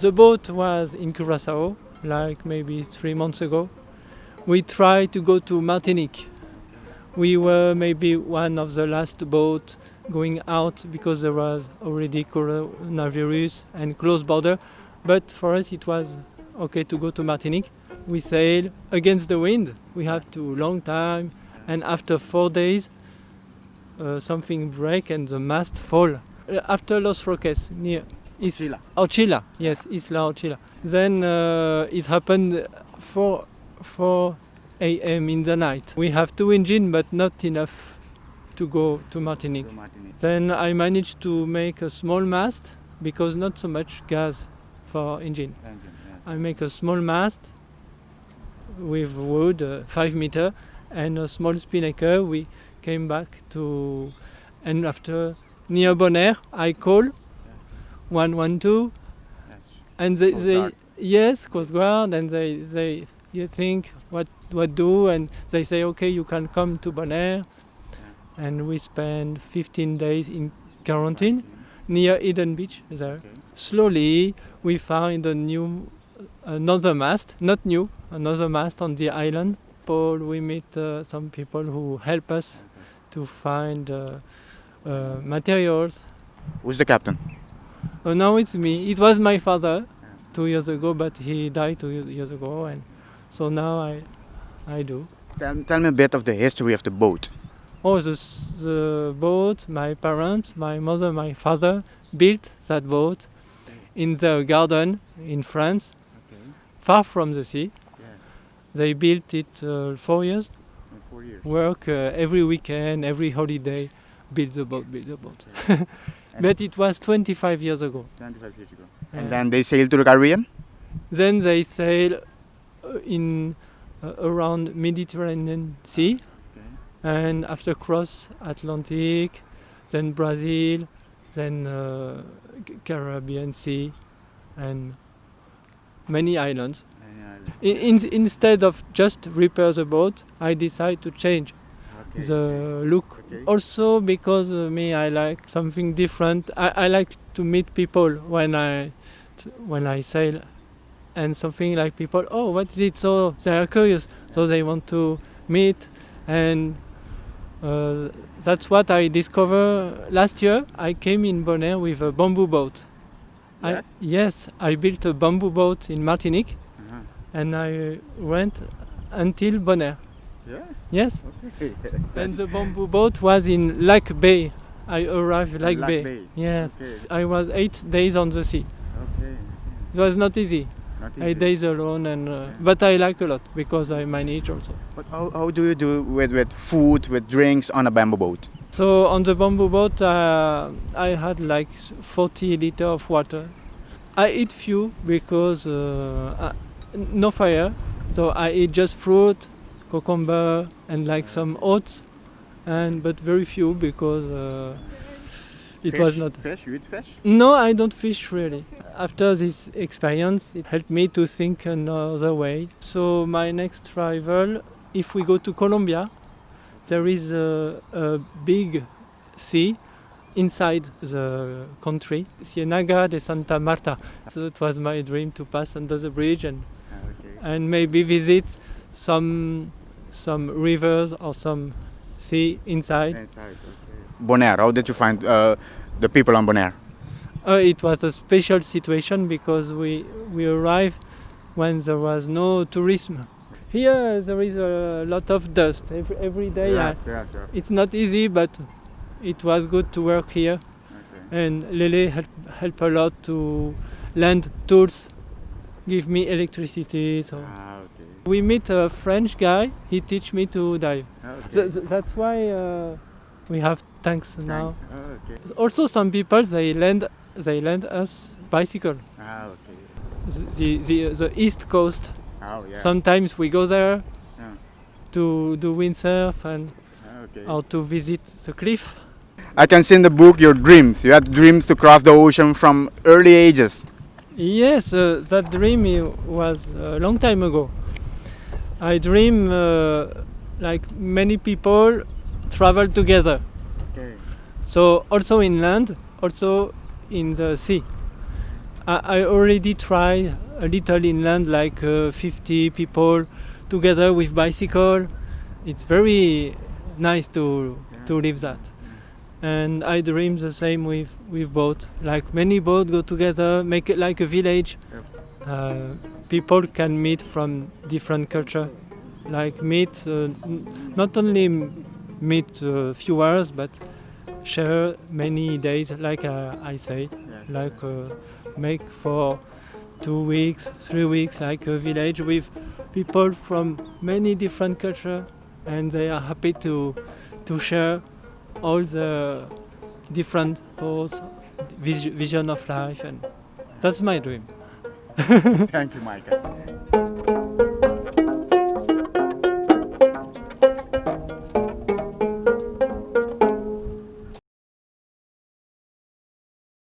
The boat was in Curaçao, like maybe 3 months ago. We tried to go to Martinique. We were maybe one of the last boats going out because there was already coronavirus and closed border. But for us it was okay to go to Martinique. We sail against the wind. We have to long time, and after 4 days something break and the mast fall. After Los Roques near Orchila, yes, Isla Orchila. Then it happened 4 a.m. in the night. We have 2 engines, but not enough to go to Martinique. Then I managed to make a small mast because not so much gas for engine. I make a small mast with wood, 5 meter, and a small spinnaker. We came back to, and after near Boneiru, I call 112, and they yes, Coast Guard, and they you think what do, and they say okay, you can come to Boneiru, and we spend 15 days in quarantine near Eden Beach there. Slowly we found another mast, not new, another mast on the island. We meet some people who help us to find materials. Who's the captain? Now it's me. It was my father 2 years ago, but he died 2 years ago, and so now I do. Tell me a bit of the history of the boat. Oh, the boat, my parents, my mother, my father built that boat in the garden in France, far from the sea. They built it 4 years. 4 years. Work every weekend, every holiday, build the boat. But it was 25 years ago. 25 years ago. And then they sailed to the Caribbean? Then they sail in around Mediterranean Sea, and after cross Atlantic, then Brazil, then Caribbean Sea, and many islands. Instead of just repair the boat, I decide to change the look. Also because me, I like something different. I like to meet people when I sail, and something like people, oh, what is it? So they are curious, so they want to meet, and that's what I discovered last year. I came in Boneiru with a bamboo boat. Yes, I built a bamboo boat in Martinique, and I went until Boneiru. Yes. Okay. And the bamboo boat was in Lac Bay. I arrived Lac Bay. Yes. Okay. I was 8 days on the sea. Okay. It was not easy. 8 days alone, and but I like a lot because I manage also. But how do you do with food, with drinks on a bamboo boat? So on the bamboo boat, I had like 40 liters of water. I eat few because no fire, so I eat just fruit, cucumber, and like some oats, but very few because it was not. Fish? You eat fish? No, I don't fish really. After this experience, it helped me to think another way. So my next travel, if we go to Colombia, there is a big sea inside the country, Ciénaga de Santa Marta. So it was my dream to pass under the bridge and maybe visit some rivers or some sea inside. Boneiru, how did you find the people on Boneiru? It was a special situation because we arrived when there was no tourism. Here there is a lot of dust every day. It's not easy, but it was good to work here. And Lele helped a lot to lend tools, give me electricity. So we meet a French guy. He teach me to dive. That's why we have tanks now. Also, some people they lend us bicycle. The East Coast. Sometimes we go there to do windsurf and or to visit the cliff. I can see in the book your dreams. You had dreams to cross the ocean from early ages. Yes, that dream was a long time ago. I dream like many people travel together. So also in land, also in the sea. I already tried a little inland, like 50 people together with bicycle. It's very nice to live that. And I dream the same with boat. Like many boats go together, make it like a village. People can meet from different culture. Like meet, not only meet few hours, but share many days, like I said. Like make for 2 weeks, 3 weeks, like a village with people from many different cultures, and they are happy to share all the different thoughts, vision of life, and that's my dream. Thank you, Michael.